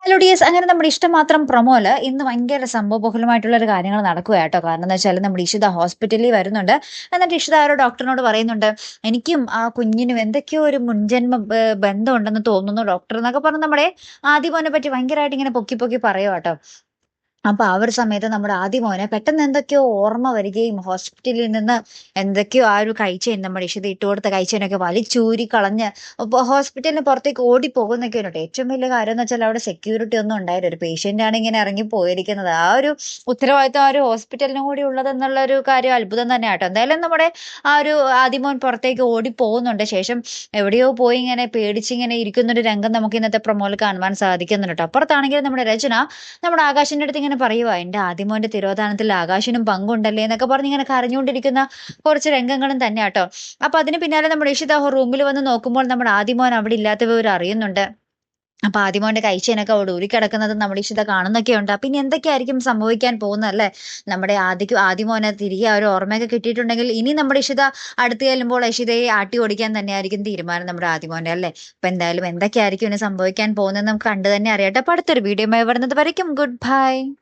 Hello dears അങ്ങനെ നമ്മുടെ ഇഷ്ടമാത്രം പ്രൊമോല് ഇന്ന് ഭയങ്കര സംഭവബഹുലമായിട്ടുള്ള ഒരു കാര്യങ്ങൾ നടക്കുക കേട്ടോ. കാരണം എന്താ വെച്ചാൽ നമ്മുടെ ഇഷിത ഹോസ്പിറ്റലിൽ വരുന്നുണ്ട്. എന്നിട്ട് ഇഷിത ആ ഒരു ഡോക്ടറിനോട് പറയുന്നുണ്ട്, എനിക്കും ആ കുഞ്ഞിനും എന്തൊക്കെയോ ഒരു മുൻജന്മ ബന്ധം ഉണ്ടെന്ന് തോന്നുന്നു ഡോക്ടർ എന്നൊക്കെ പറഞ്ഞ് നമ്മുടെ ആദിമോനെ പറ്റി ഭയങ്കരമായിട്ട് ഇങ്ങനെ പൊക്കി പൊക്കി പറയുക കേട്ടോ. അപ്പൊ ആ ഒരു സമയത്ത് നമ്മുടെ ആദിമോനെ പെട്ടെന്ന് എന്തൊക്കെയോ ഓർമ്മ വരികയും ഹോസ്പിറ്റലിൽ നിന്ന് എന്തൊക്കെയോ ആ ഒരു കൈച്ചെയിൻ നമ്മുടെ ഇഷിത ഇട്ടുകൊടുത്ത കൈച്ചെയിനൊക്കെ വലിച്ചൂരി കളഞ്ഞ് ഹോസ്പിറ്റലിന് പുറത്തേക്ക് ഓടി പോകുന്നൊക്കെ ഉണ്ട്. ഏറ്റവും വലിയ കാര്യം എന്ന് വെച്ചാൽ അവിടെ സെക്യൂരിറ്റി ഒന്നും ഉണ്ടായില്ല. ഒരു പേഷ്യന്റ് ആണ് ഇങ്ങനെ ഇറങ്ങി പോയിരിക്കുന്നത്. ആ ഒരു ഉത്തരവാദിത്വം ആ ഒരു ഹോസ്പിറ്റലിനും കൂടി ഉള്ളതെന്നുള്ള ഒരു കാര്യം അത്ഭുതം തന്നെ ആട്ടോ. എന്തായാലും നമ്മുടെ ആ ഒരു ആദിമോൻ പുറത്തേക്ക് ഓടി പോകുന്നുണ്ട്. ശേഷം എവിടെയോ പോയി ഇങ്ങനെ പേടിച്ചിങ്ങനെ ഇരിക്കുന്ന ഒരു രംഗം നമുക്ക് ഇന്നത്തെ പ്രൊമോയിൽ കാണുവാൻ സാധിക്കുന്നുണ്ട് ട്ടോ. അപ്പുറത്താണെങ്കിൽ നമ്മുടെ രചന നമ്മുടെ ആകാശിന്റെ അടുത്ത് ഇങ്ങനെ പറയുവാ, എന്റെ ആദിമോന്റെ തിരോധാനത്തിൽ ആകാശിനും പങ്കുണ്ടല്ലേ എന്നൊക്കെ പറഞ്ഞ് ഇങ്ങനെ കരഞ്ഞുകൊണ്ടിരിക്കുന്ന കുറച്ച് രംഗങ്ങളും തന്നെ കേട്ടോ. അപ്പൊ അതിന് പിന്നാലെ നമ്മുടെ ഇഷിത റൂമിൽ വന്ന് നോക്കുമ്പോൾ നമ്മുടെ ആദിമോൻ അവിടെ ഇല്ലാത്ത വിവരം അറിയുന്നുണ്ട്. അപ്പൊ ആദിമോന്റെ കൈച്ചേനൊക്കെ അവിടെ ഊരിക്കിടക്കുന്നത് നമ്മുടെ ഇഷിത കാണുന്നൊക്കെ ഉണ്ട്. പിന്നെ എന്തൊക്കെയായിരിക്കും സംഭവിക്കാൻ പോകുന്നത് അല്ലെ? നമ്മുടെ ആദിമോനെ തിരികെ ആ ഒരു ഓർമ്മയൊക്കെ കിട്ടിയിട്ടുണ്ടെങ്കിൽ ഇനി നമ്മുടെ ഇഷിത അടുത്ത് ചെല്ലുമ്പോൾ ഇഷിതയെ ആട്ടി ഓടിക്കാൻ തന്നെയായിരിക്കും തീരുമാനം നമ്മുടെ ആദിമോന്റെ അല്ലെ? അപ്പൊ എന്തായാലും എന്തൊക്കെയായിരിക്കും ഇനി സംഭവിക്കാൻ പോകുന്നത് നമുക്ക് കണ്ടു തന്നെ അറിയട്ടെ. അപ്പൊ അടുത്തൊരു വീഡിയോ വരുന്നത് വരയ്ക്കും ഗുഡ് ബൈ.